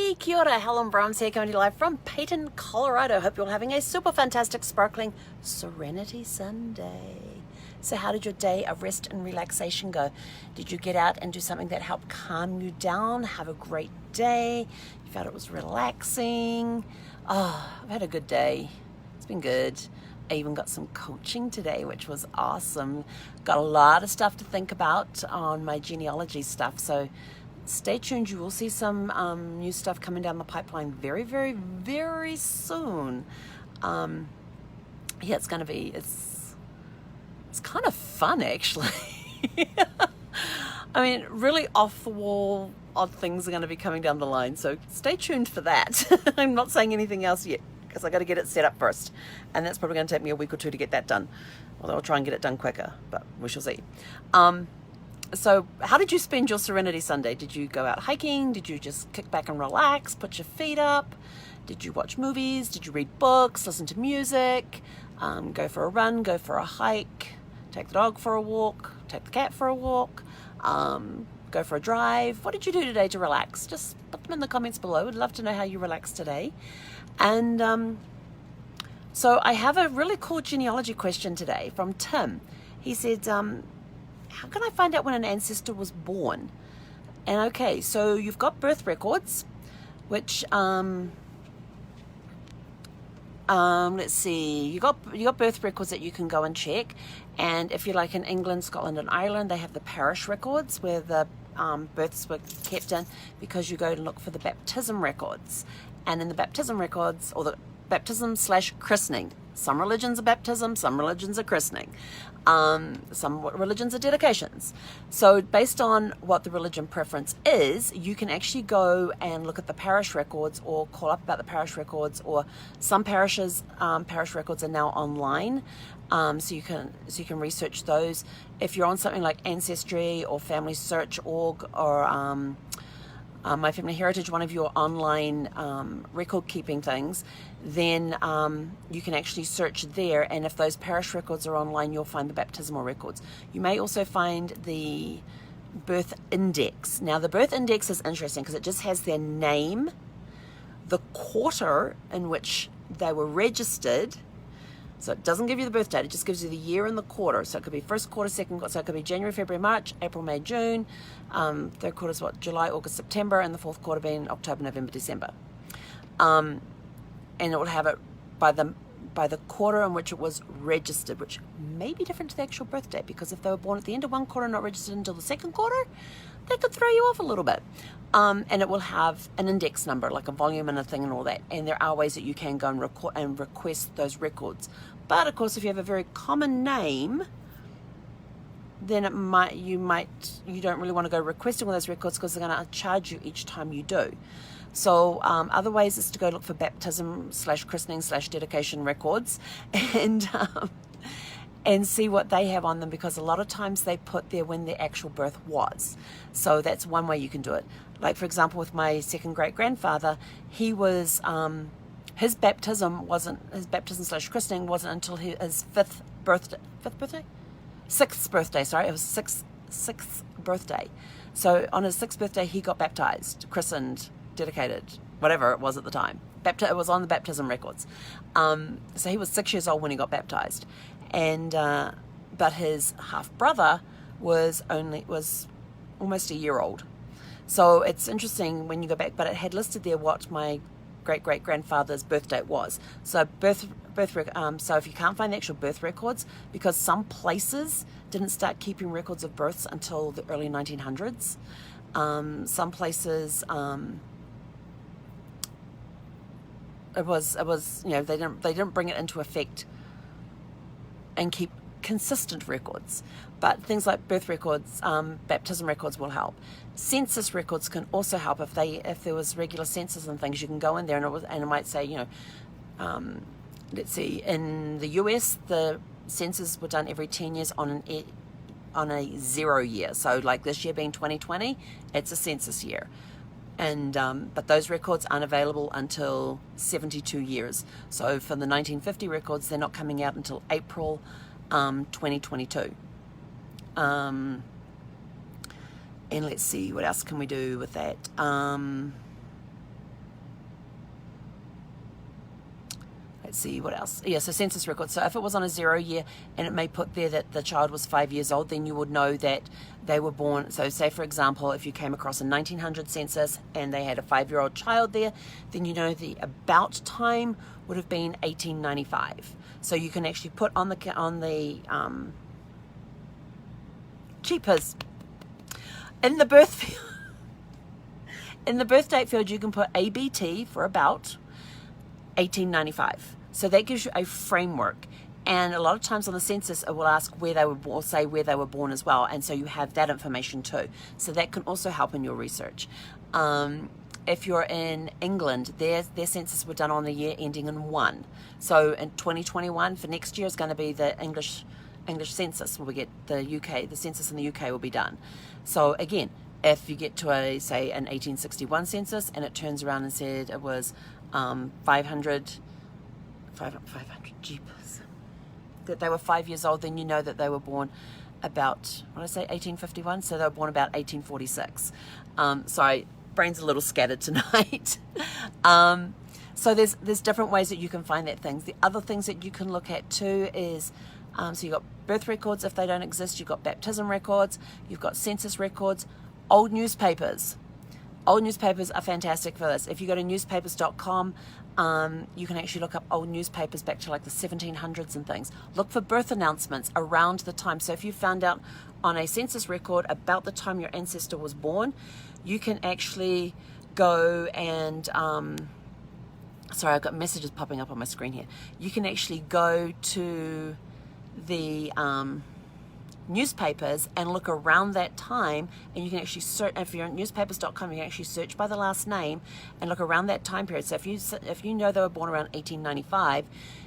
Hey, kia ora, Helen Brahms here, coming to you live from Peyton, Colorado. Hope you're all having a super fantastic, sparkling Serenity Sunday. So how did your day of rest and relaxation go? Did you get out and do something that helped calm you down? Have a great day? You felt it was relaxing? Oh, I've had a good day. It's been good. I even got some coaching today, which was awesome. Got a lot of stuff to think about on my genealogy stuff, so stay tuned. You will see some new stuff coming down the pipeline very, very, very soon. Yeah, it's going to be, it's kind of fun, actually. I mean, really off the wall, odd things are going to be coming down the line, so stay tuned for that. I'm not saying anything else yet, because I got to get it set up first, and that's probably going to take me a week or two to get that done. Although I'll try and get it done quicker, but we shall see. So how did you spend your Serenity Sunday? Did you go out hiking? Did you just kick back and relax, put your feet up? Did you watch movies? Did you read books, listen to music, go for a run, go for a hike, take the dog for a walk, take the cat for a walk, go for a drive? What did you do today to relax? Just put them in the comments below. I'd love to know how you relaxed today. And so I have a really cool genealogy question today from Tim. He said, how can I find out when an ancestor was born? And okay, so you've got birth records, which let's see, you got birth records that you can go and check. And if you're like in England, Scotland, and Ireland, they have the parish records where the births were kept in, because you go and look for the baptism records. And in the baptism records, or the baptism/christening, some religions are baptism, some religions are christening, some religions are dedications. So based on what the religion preference is, you can actually go and look at the parish records, or call up about the parish records, or some parishes, parish records are now online, so you can research those. If you're on something like Ancestry or Family Search.org or My Family Heritage, one of your online record keeping things, then you can actually search there, and if those parish records are online, you'll find the baptismal records. You may also find the birth index. Now the birth index is interesting because it just has their name, the quarter in which they were registered. So it doesn't give you the birth date, it just gives you the year and the quarter. So it could be first quarter, second quarter, so it could be January, February, March, April, May, June. Third quarter is what? July, August, September, and the fourth quarter being October, November, December. And it will have it by the quarter in which it was registered, which may be different to the actual birth date, because if they were born at the end of one quarter, not registered until the second quarter, that could throw you off a little bit. And it will have an index number, like a volume and a thing and all that. And there are ways that you can go and request those records. But of course, if you have a very common name, then you don't really want to go requesting all those records, because they're going to charge you each time you do. So other ways is to go look for baptism/christening/dedication records, and see what they have on them, because a lot of times they put there when the actual birth was. So that's one way you can do it. Like, for example, with my second great grandfather, he was his baptism/christening wasn't until his sixth birthday. Sorry, it was sixth birthday. So on his sixth birthday, he got baptized, christened, dedicated, whatever it was at the time. It was on the baptism records. So he was 6 years old when he got baptized, and but his half brother was almost a year old. So it's interesting when you go back, but it had listed there what my great grandfather's birth date was. So so if you can't find the actual birth records, because some places didn't start keeping records of births until the early 1900s. Some places it was they didn't bring it into effect and keep consistent records. But things like birth records, baptism records will help. Census records can also help. If there was regular census and things, you can go in there and it might say, let's see, in the US the census were done every 10 years on a 0 year. So like this year being 2020, it's a census year. And but those records aren't available until 72 years. So for the 1950 records, they're not coming out until April 2022. And let's see, what else can we do with that? Let's see, what else? Yeah, so census records. So if it was on a 0 year and it may put there that the child was 5 years old, then you would know that they were born. So say, for example, if you came across a 1900 census and they had a 5-year-old child there, then you know the about time would have been 1895. So you can actually put on the cheapers in the birth field. In the birth date field, you can put ABT for about 1895. So that gives you a framework. And a lot of times on the census, it will ask where they were born, or say where they were born as well. And so you have that information too. So that can also help in your research. If you're in England, their census were done on the year ending in 1. So in 2021, for next year, is going to be the English census. Where we get the UK, the census in the UK will be done. So again, if you get to say an 1861 census and it turns around and said it was 500 jeepers, that they were 5 years old, then you know that they were born about, what did I say, 1851? So they were born about 1846. Sorry, brain's a little scattered tonight. So there's different ways that you can find that things. The other things that you can look at too is, so you've got birth records if they don't exist, you've got baptism records, you've got census records, old newspapers. Old newspapers are fantastic for this. If you go to newspapers.com, you can actually look up old newspapers back to like the 1700s and things. Look for birth announcements around the time. So if you found out on a census record about the time your ancestor was born, you can actually go and, sorry, I've got messages popping up on my screen here. You can actually go to the newspapers and look around that time, and you can actually search. If you're on newspapers.com, you can actually search by the last name and look around that time period. So if you know they were born around 1895,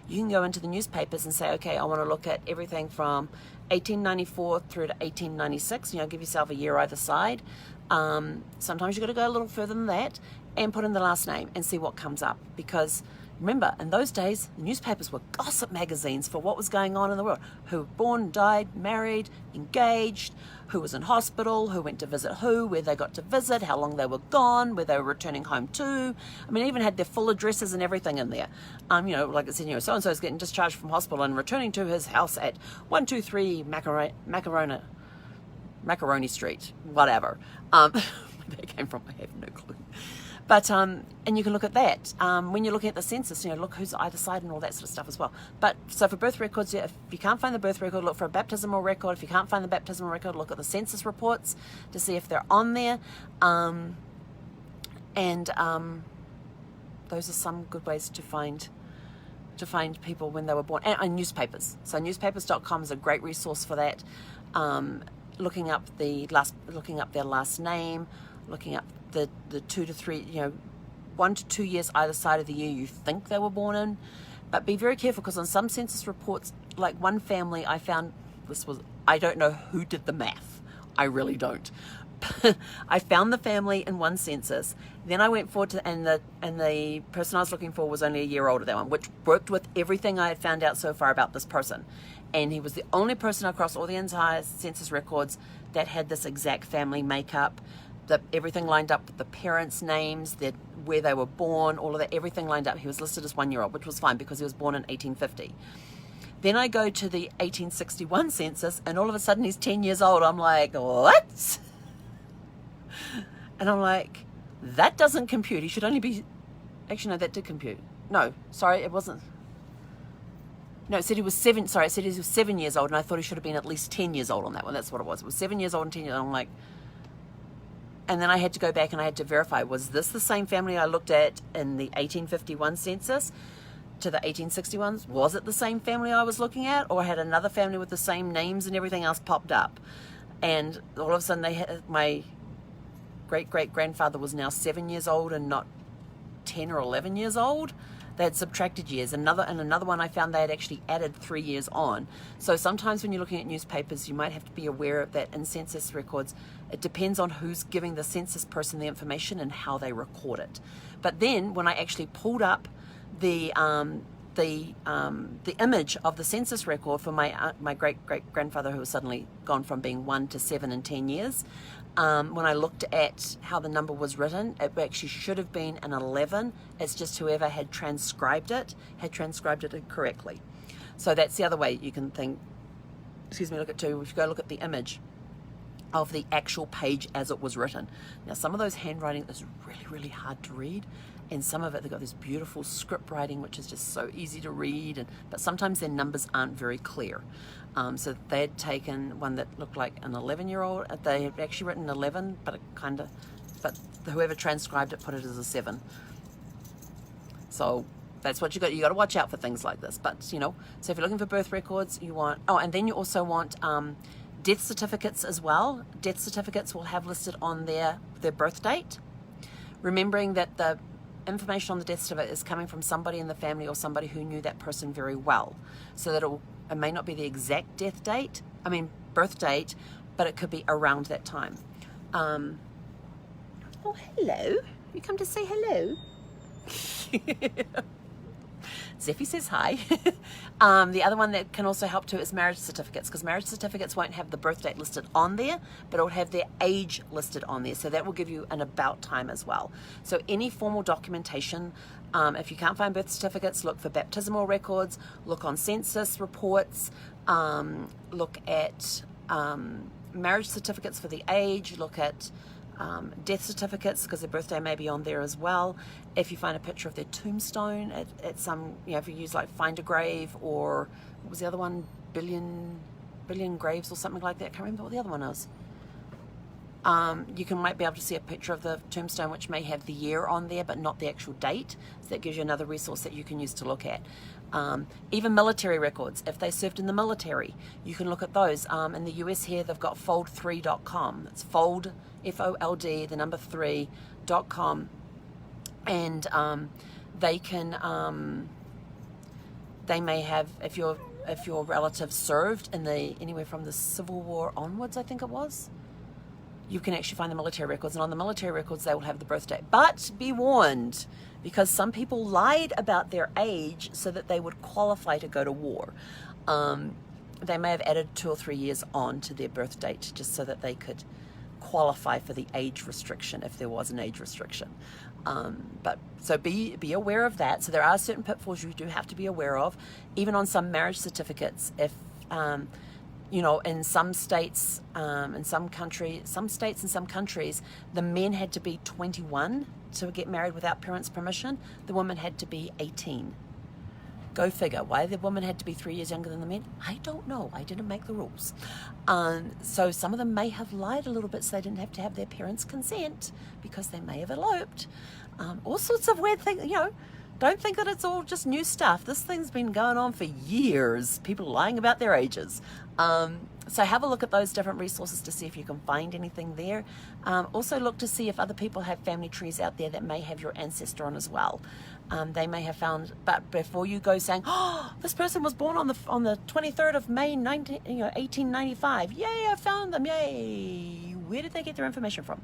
you can go into the newspapers and say, okay, I want to look at everything from 1894 through to 1896. Give yourself a year either side. Sometimes you've got to go a little further than that and put in the last name and see what comes up, because remember, in those days, the newspapers were gossip magazines for what was going on in the world. Who were born, died, married, engaged, who was in hospital, who went to visit who, where they got to visit, how long they were gone, where they were returning home to. I mean, even had their full addresses and everything in there. Like it said, so-and-so is getting discharged from hospital and returning to his house at 123 Macaroni Street, whatever. Where that came from, I have no clue. But, and you can look at that. When you're looking at the census, look who's either side and all that sort of stuff as well. But, so for birth records, if you can't find the birth record, look for a baptismal record. If you can't find the baptismal record, look at the census reports to see if they're on there. Those are some good ways to find people when they were born. And newspapers. So newspapers.com is a great resource for that. Looking up their last name, looking up the 2 to 3, 1 to 2 years either side of the year you think they were born in. But be very careful, because on some census reports, like one family I found, I don't know who did the math. I really don't. I found the family in one census, then I went forward to, and the person I was looking for was only a year older than one, which worked with everything I had found out so far about this person. And he was the only person across all the entire census records that had this exact family makeup. Everything lined up with the parents' names, where they were born, all of that, everything lined up. He was listed as 1 year old, which was fine because he was born in 1850. Then I go to the 1861 census, and all of a sudden he's 10 years old. I'm like, what? And I'm like, that doesn't compute. He should only be, actually no, that did compute. No, sorry, it wasn't. No, it said he was 7, sorry, it said he was 7 years old, and I thought he should have been at least 10 years old on that one. That's what it was. It was 7 years old and 10 years old. I'm like, and then I had to go back and I had to verify, was this the same family I looked at in the 1851 census to the 1861s? Was it the same family I was looking at, or had another family with the same names and everything else popped up? And all of a sudden my great-great-grandfather was now 7 years old and not 10 or 11 years old. They had subtracted years. Another one I found they had actually added 3 years on. So sometimes when you're looking at newspapers, you might have to be aware of that. In census records, it depends on who's giving the census person the information and how they record it. But then when I actually pulled up the image of the census record for my great-great-grandfather, who was suddenly gone from being 1 to 7 in 10 years, When I looked at how the number was written, it actually should have been an 11. It's just whoever had transcribed it incorrectly. So that's the other way you can think, look at 2, if you go look at the image of the actual page as it was written. Now, some of those handwriting is really, really hard to read, and some of it, they've got this beautiful script writing, which is just so easy to read, but sometimes their numbers aren't very clear. So they had taken one that looked like an 11-year-old. They had actually written 11, but whoever transcribed it put it as a 7. So that's what you got. You got to watch out for things like this. But so if you're looking for birth records, you want. Oh, and then you also want death certificates as well. Death certificates will have listed on their birth date, remembering that the information on the death certificate is coming from somebody in the family or somebody who knew that person very well, so that it may not be the exact birth date, but it could be around that time. Oh, hello. You come to say hello? Zeffy says hi. The other one that can also help too is marriage certificates, because marriage certificates won't have the birth date listed on there, but it will have their age listed on there. So that will give you an about time as well. So any formal documentation, if you can't find birth certificates, look for baptismal records, look on census reports, look at marriage certificates for the age, look at death certificates, because their birthday may be on there as well. If you find a picture of their tombstone at some, if you use like Find a Grave, or what was the other one, billion graves or something like that, I can't remember what the other one is. You might be able to see a picture of the tombstone which may have the year on there but not the actual date, so that gives you another resource that you can use to look at. Even military records, if they served in the military, you can look at those. In the US here, they've got fold3.com. It's fold, F-O-L-D, the number 3.com, and they can, they may have, if your relative served in anywhere from the Civil War onwards, I think it was, you can actually find the military records, and on the military records they will have the birth date. But be warned, because some people lied about their age so that they would qualify to go to war. They may have added 2 or 3 years on to their birth date just so that they could qualify for the age restriction, if there was an age restriction. So be aware of that. So there are certain pitfalls you do have to be aware of, even on some marriage certificates. If in some states, in some states and some countries, the men had to be 21 to get married without parents' permission. The woman had to be 18. Go figure. Why the woman had to be 3 years younger than the men? I don't know. I didn't make the rules. So some of them may have lied a little bit so they didn't have to have their parents' consent, because they may have eloped. All sorts of weird things, Don't think that it's all just new stuff. This thing's been going on for years. People lying about their ages. So have a look at those different resources to see if you can find anything there. Also look to see if other people have family trees out there that may have your ancestor on as well. They may have found, but before you go saying, oh, this person was born on the 23rd of May 1895. Yay, I found them, yay. Where did they get their information from?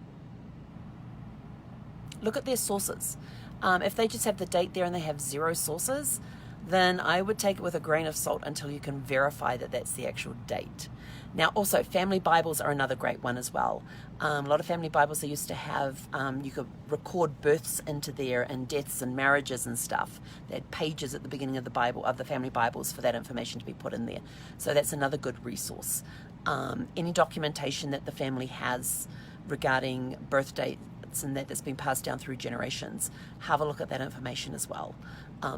Look at their sources. If they just have the date there and they have 0 sources, then I would take it with a grain of salt until you can verify that that's the actual date. Now, also, family Bibles are another great one as well. A lot of family Bibles, they used to have, you could record births into there, and deaths and marriages and stuff. They had pages at the beginning of the Bible, of the family Bibles, for that information to be put in there. So that's another good resource. Any documentation that the family has regarding birth dates and that's been passed down through generations, have a look at that information as well.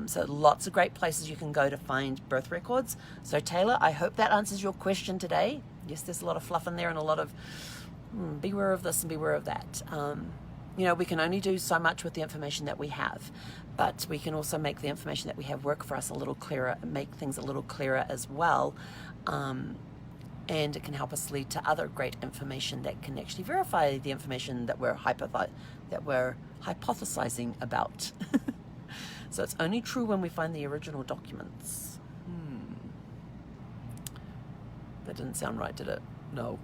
So lots of great places you can go to find birth records. So Taylor, I hope that answers your question today. Yes, there's a lot of fluff in there and a lot of beware of this and beware of that. We can only do so much with the information that we have, but we can also make the information that we have work for us a little clearer, and make things a little clearer as well. And it can help us lead to other great information that can actually verify the information that we're hypothesizing about. So it's only true when we find the original documents. That didn't sound right, did it? No.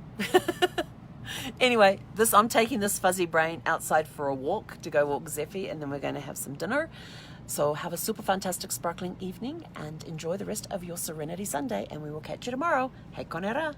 Anyway, I'm taking this fuzzy brain outside for a walk, to go walk Zeffy, and then we're going to have some dinner. So have a super fantastic sparkling evening and enjoy the rest of your Serenity Sunday, and we will catch you tomorrow. Hei konera.